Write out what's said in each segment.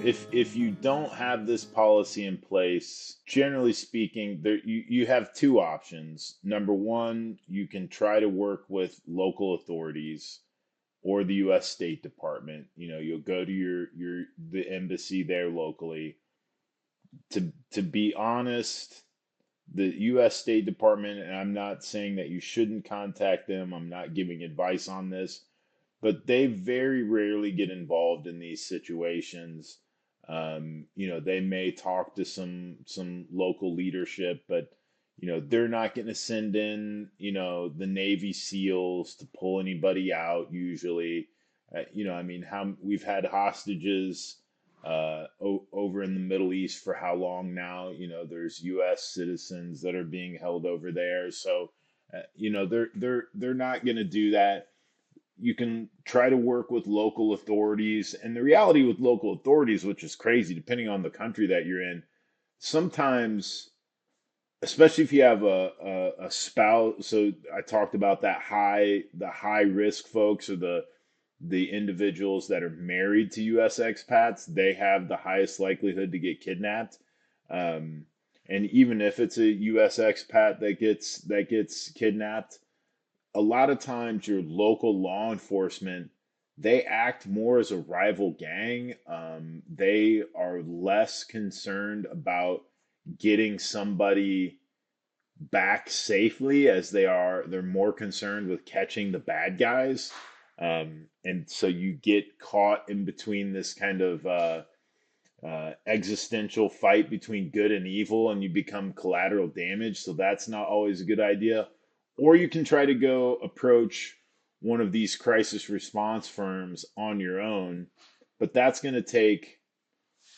if you don't have this policy in place, generally speaking, you have two options. Number one, you can try to work with local authorities or the U.S. State Department. You'll go to the embassy there locally. To be honest, the U.S. State Department, and I'm not saying that you shouldn't contact them. I'm not giving advice on this, but they very rarely get involved in these situations. They may talk to some local leadership, but they're not going to send in the Navy SEALs to pull anybody out usually. I mean, how we've had hostages over in the Middle East for how long now? There's U.S. citizens that are being held over there, so they're not going to do that. You can try to work with local authorities, and the reality with local authorities, which is crazy, depending on the country that you're in, sometimes, especially if you have a spouse. So I talked about the high risk folks, or the individuals that are married to U.S. expats. They have the highest likelihood to get kidnapped. And even if it's a U.S. expat that gets kidnapped, a lot of times your local law enforcement, they act more as a rival gang. They are less concerned about getting somebody back safely as they're more concerned with catching the bad guys. And so you get caught in between this kind of existential fight between good and evil, and you become collateral damage. So that's not always a good idea. Or you can try to go approach one of these crisis response firms on your own, but that's going to take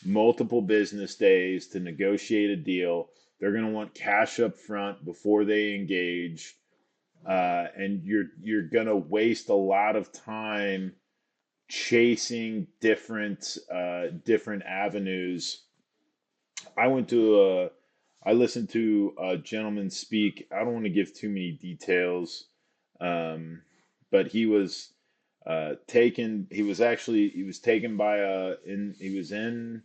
multiple business days to negotiate a deal. They're going to want cash up front before they engage. And you're going to waste a lot of time chasing different avenues. I listened to a gentleman speak. I don't want to give too many details, but he was taken. He was taken by he was in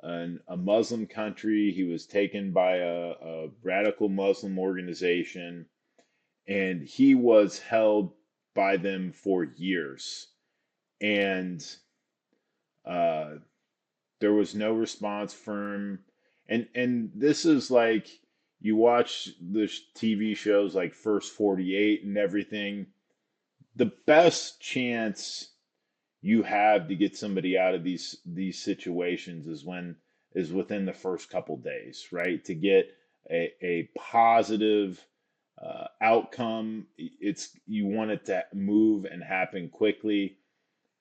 a Muslim country. He was taken by a radical Muslim organization, and he was held by them for years. And there was no response firm. And this is like, you watch the TV shows like First 48 and everything. The best chance you have to get somebody out of these situations is within the first couple days, right? To get a positive outcome. You want it to move and happen quickly.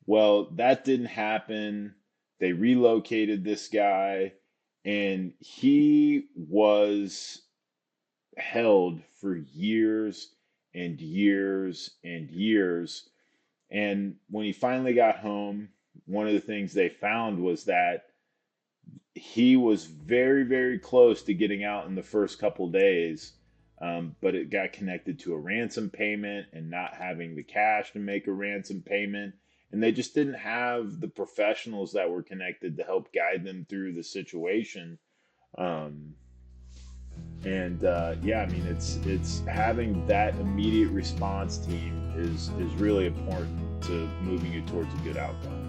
Well, that didn't happen. They relocated this guy, and he was held for years and years and years. And when he finally got home, one of the things they found was that he was very, very close to getting out in the first couple days, but it got connected to a ransom payment and not having the cash to make a ransom payment. And they just didn't have the professionals that were connected to help guide them through the situation. Yeah, I mean, it's having that immediate response team is really important to moving you towards a good outcome.